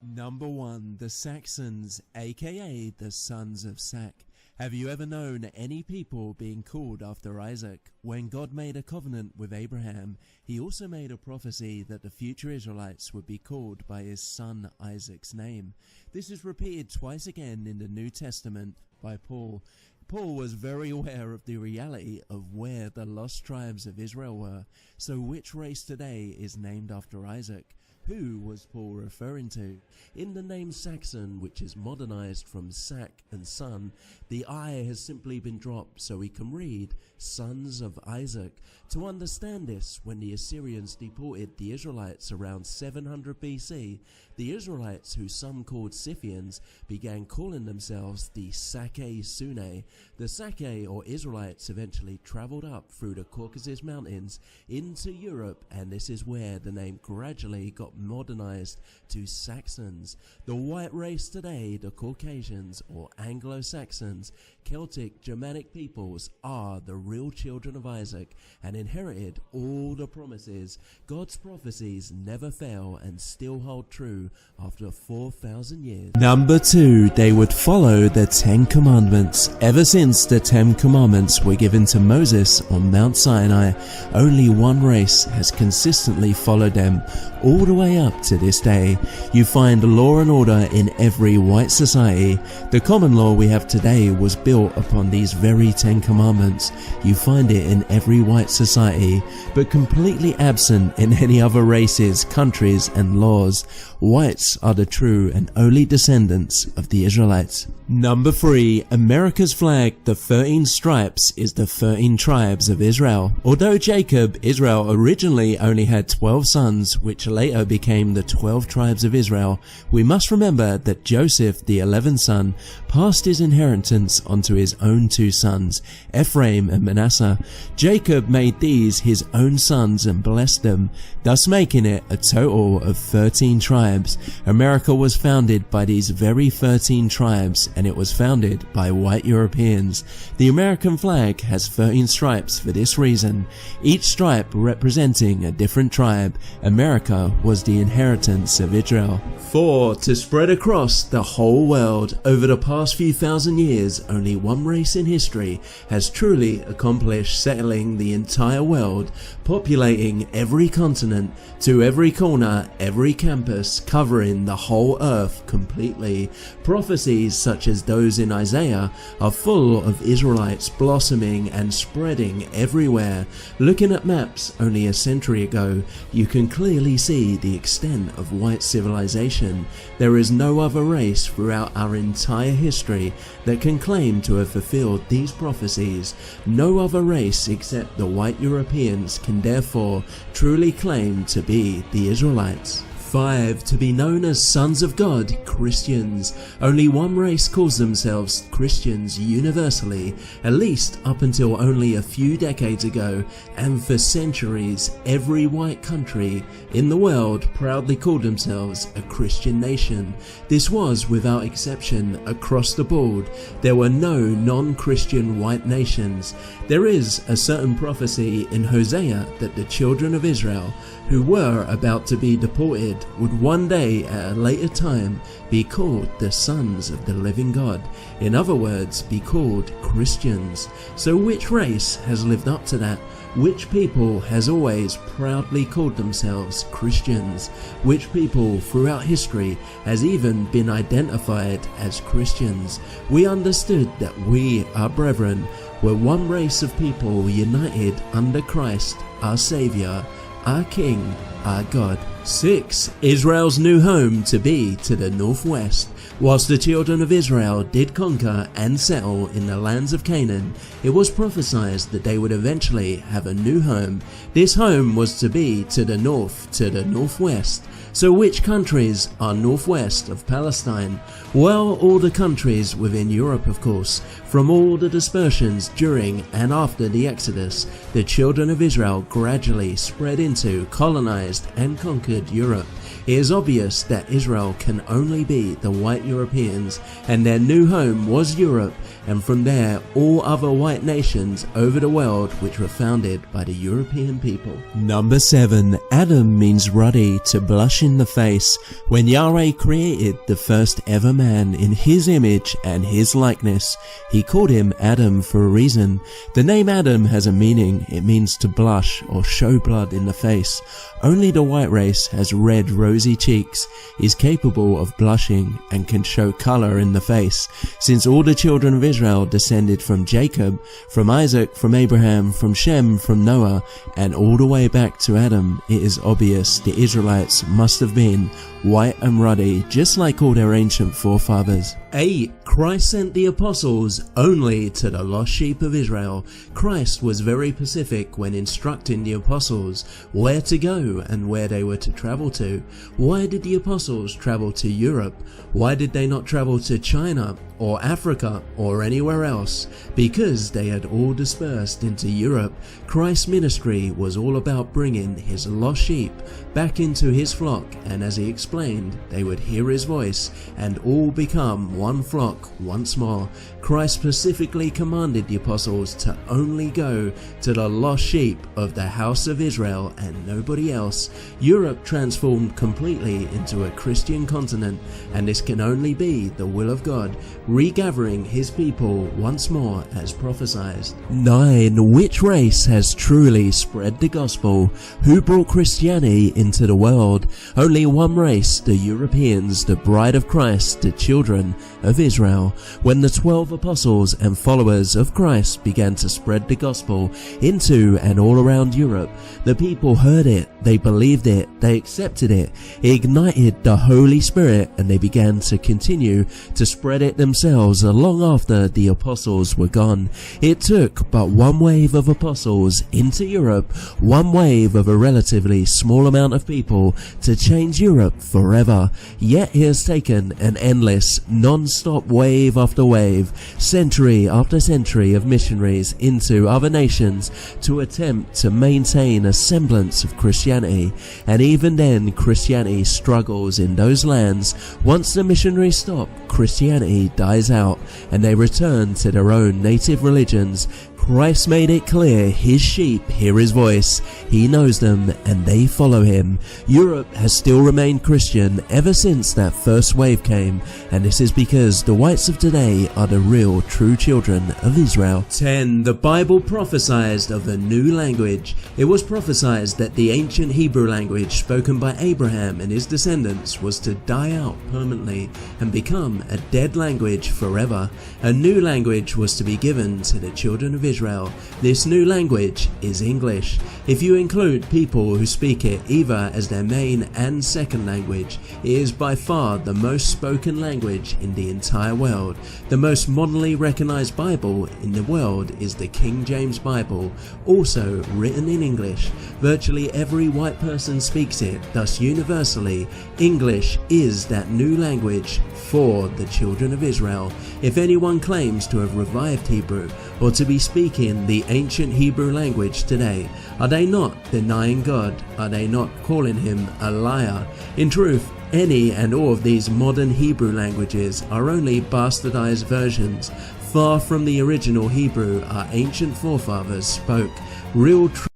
Number 1. The Saxons, aka the sons of Sac. Have you ever known any people being called after Isaac? When God made a covenant with Abraham, he also made a prophecy that the future Israelites would be called by his son Isaac's name. This is repeated twice again in the New Testament by Paul. Paul was very aware of the reality of where the lost tribes of Israel were. So which race today is named after Isaac? Who was Paul referring to? In the name Saxon, which is modernized from sack and son, the I has simply been dropped so we can read sons of Isaac. To understand this, when the Assyrians deported the Israelites around 700 BC, the Israelites, who some called Scythians, began calling themselves the Sake Sune. The Sake, or Israelites, eventually traveled up through the Caucasus Mountains into Europe, and this is where the name gradually got modernized to Saxons. The white race today, the Caucasians or Anglo-Saxons, Celtic, Germanic peoples, are the real children of Isaac and inherited all the promises. God's prophecies never fail and still hold true after 4,000 years. Number 2. They would follow the 10 Commandments. Ever since the 10 Commandments were given to Moses on Mount Sinai, only one race has consistently followed them all the way up to this day. You find law and order in every white society. The common law we have today was built upon these very 10 Commandments. You find it in every white society, but completely absent in any other races, countries and laws. Whites are the true and only descendants of the Israelites. Number 3. America's flag, the 13 stripes, is the 13 tribes of Israel. Although Jacob, Israel, originally only had 12 sons, which later became the 12 tribes of Israel, we must remember that Joseph, the 11th son, passed his inheritance onto his own 2 sons, Ephraim and Manasseh. Jacob made these his own sons and blessed them, thus making it a total of 13 tribes. America was founded by these very 13 tribes, and it was founded by white Europeans. The American flag has 13 stripes for this reason, each stripe representing a different tribe. America was the inheritance of Israel. 4. To spread across the whole world. Over the past few thousand years, only one race in history has truly accomplished settling the entire world, populating every continent, to every corner, every campus, covering the whole earth completely. Prophecies such as those in Isaiah are full of Israelites blossoming and spreading everywhere. Looking at maps only a century ago, you can clearly see the extent of white civilization. There is no other race throughout our entire history that can claim to have fulfilled these prophecies. No other race except the white Europeans can therefore truly claim to be the Israelites. 5. To be known as sons of God, Christians. Only one race calls themselves Christians universally, at least up until only a few decades ago, and for centuries every white country in the world proudly called themselves a Christian nation. This was without exception across the board. There were no non-Christian white nations. There is a certain prophecy in Hosea that the children of Israel, who were about to be deported, would one day at a later time be called the sons of the living God. In other words, be called Christians. So which race has lived up to that? Which people has always proudly called themselves Christians? Which people throughout history has even been identified as Christians? We understood that we, our brethren, were one race of people united under Christ, our Saviour, our King, our God. 6. Israel's new home to be to the northwest. Whilst the children of Israel did conquer and settle in the lands of Canaan, it was prophesied that they would eventually have a new home. This home was to be to the north, to the northwest. So which countries are northwest of Palestine? Well, all the countries within Europe, of course. From all the dispersions during and after the Exodus, the children of Israel gradually spread into, colonized and conquered conquered Europe. It is obvious that Israel can only be the white Europeans, and their new home was Europe, and from there all other white nations over the world which were founded by the European people. Number 7. Adam means ruddy, to blush in the face. When Yahweh created the first ever man in his image and his likeness, he called him Adam for a reason. The name Adam has a meaning. It means to blush or show blood in the face. Only the white race has red, rosy cheeks, is capable of blushing, and can show color in the face. Since all the children of Israel descended from Jacob, from Isaac, from Abraham, from Shem, from Noah, and all the way back to Adam, it is obvious the Israelites must have been white and ruddy, just like all their ancient forefathers. 8. Christ sent the apostles only to the lost sheep of Israel. Christ was very specific when instructing the apostles where to go and where they were to travel to. Why did the apostles travel to Europe? Why did they not travel to China or Africa or anywhere else? Because they had all dispersed into Europe. Christ's ministry was all about bringing his lost sheep back into his flock, and as he explained, they would hear his voice and all become one flock once more. Christ specifically commanded the apostles to only go to the lost sheep of the house of Israel and nobody else. Europe transformed completely into a Christian continent, and this can only be the will of God, regathering his people once more as prophesied. 9. Which race has truly spread the gospel? Who brought Christianity into the world? Only one race, the Europeans, the bride of Christ, the children of Israel. When the 12 apostles and followers of Christ began to spread the gospel into and all around Europe, the people heard it, they believed it, they accepted it. It ignited the Holy Spirit, and they began to continue to spread it themselves long after the apostles were gone. It took but one wave of apostles into Europe, one wave of a relatively small amount of people, to change Europe forever. Yet it has taken an endless, non-stop wave after wave, century after century of missionaries into other nations to attempt to maintain a semblance of Christianity, and even then Christianity struggles in those lands. Once the missionaries stop, Christianity dies out and they return to their own native religions. Christ made it clear his sheep hear his voice, he knows them, and they follow him. Europe has still remained Christian ever since that first wave came, and this is because the whites of today are the real true children of Israel. 10. The Bible prophesied of a new language. It was prophesied that the ancient Hebrew language spoken by Abraham and his descendants was to die out permanently and become a dead language forever. A new language was to be given to the children of Israel. This new language is English. If you include people who speak it either as their main and second language, it is by far the most spoken language in the entire world. The most modernly recognized Bible in the world is the King James Bible, also written in English. Virtually every white person speaks it, thus universally, English is that new language for the children of Israel. If anyone claims to have revived Hebrew or to be speaking the ancient Hebrew language today, are they not denying God? Are they not calling him a liar? In truth, any and all of these modern Hebrew languages are only bastardized versions, far from the original Hebrew our ancient forefathers spoke. Real true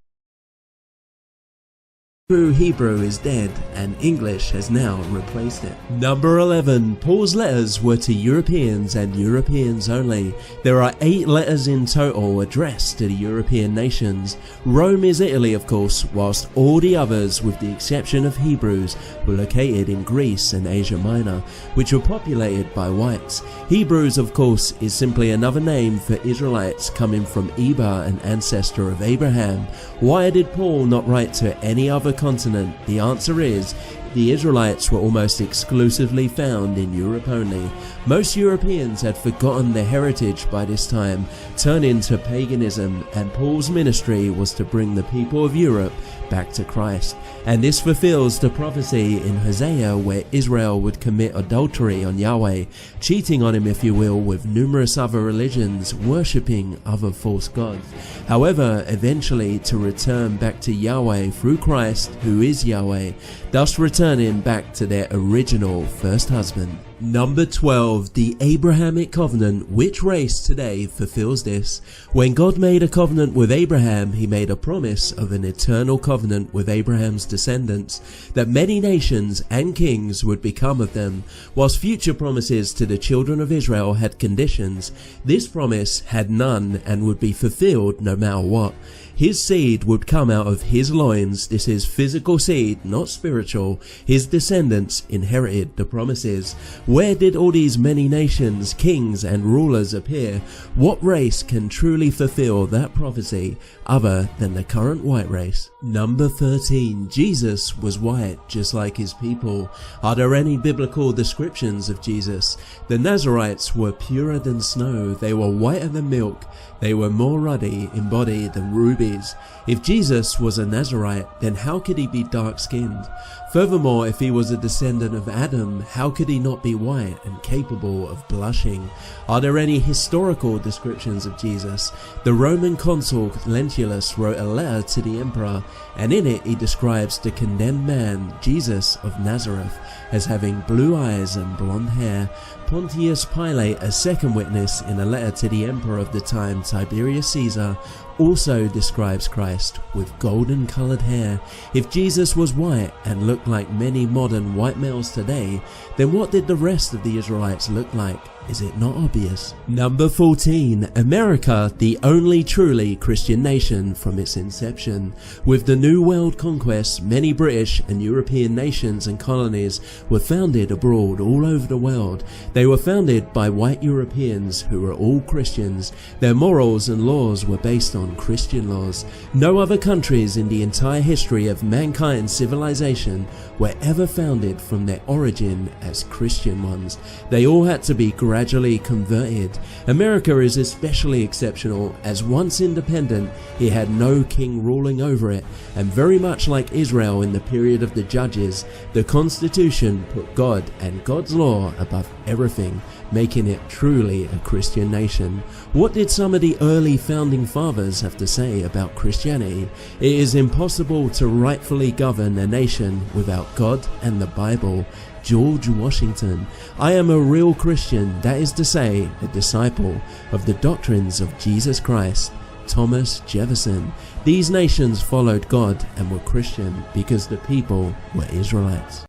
Hebrew is dead, and English has now replaced it. Number 11. Paul's letters were to Europeans and Europeans only. There are 8 letters in total addressed to the European nations. Rome is Italy, of course, whilst all the others, with the exception of Hebrews, were located in Greece and Asia Minor, which were populated by whites. Hebrews, of course, is simply another name for Israelites coming from Eber, an ancestor of Abraham. Why did Paul not write to any other continent? The answer is, the Israelites were almost exclusively found in Europe only. Most Europeans had forgotten their heritage by this time, turning to paganism, and Paul's ministry was to bring the people of Europe back to Christ. And this fulfills the prophecy in Hosea where Israel would commit adultery on Yahweh, cheating on him if you will, with numerous other religions, worshipping other false gods. However, eventually to return back to Yahweh through Christ, who is Yahweh, thus returning back to their original first husband. Number 12, the Abrahamic covenant. Which race today fulfills this? When God made a covenant with Abraham, he made a promise of an eternal covenant with Abraham's descendants, that many nations and kings would become of them. Whilst future promises to the children of Israel had conditions, this promise had none and would be fulfilled no matter what. His seed would come out of his loins. This is physical seed, not spiritual. His descendants inherited the promises. Where did all these many nations, kings and rulers appear? What race can truly fulfill that prophecy other than the current white race? Number 13. Jesus was white, just like his people. Are there any biblical descriptions of Jesus? The Nazarites were purer than snow. They were whiter than milk. They were more ruddy in body than rubies. If Jesus was a Nazarite, then how could he be dark-skinned? Furthermore, if he was a descendant of Adam, how could he not be white and capable of blushing? Are there any historical descriptions of Jesus? The Roman consul Lentulus wrote a letter to the emperor, and in it he describes the condemned man, Jesus of Nazareth, as having blue eyes and blonde hair. Pontius Pilate, a second witness in a letter to the emperor of the time, Tiberius Caesar, also describes Christ with golden colored hair. If Jesus was white and looked like many modern white males today, then what did the rest of the Israelites look like? Is it not obvious? Number 14. America, the only truly Christian nation from its inception. With the New World conquests, many British and European nations and colonies were founded abroad all over the world. They were founded by white Europeans who were all Christians. Their morals and laws were based on Christian laws. No other countries in the entire history of mankind's civilization were ever founded from their origin as Christian ones. They all had to be gradually converted. America is especially exceptional, as once independent, it had no king ruling over it, and very much like Israel in the period of the Judges, the Constitution put God and God's law above everything, making it truly a Christian nation. What did some of the early founding fathers have to say about Christianity? It is impossible to rightfully govern a nation without God and the Bible. George Washington. I am a real Christian, that is to say, a disciple of the doctrines of Jesus Christ. Thomas Jefferson. These nations followed God and were Christian because the people were Israelites.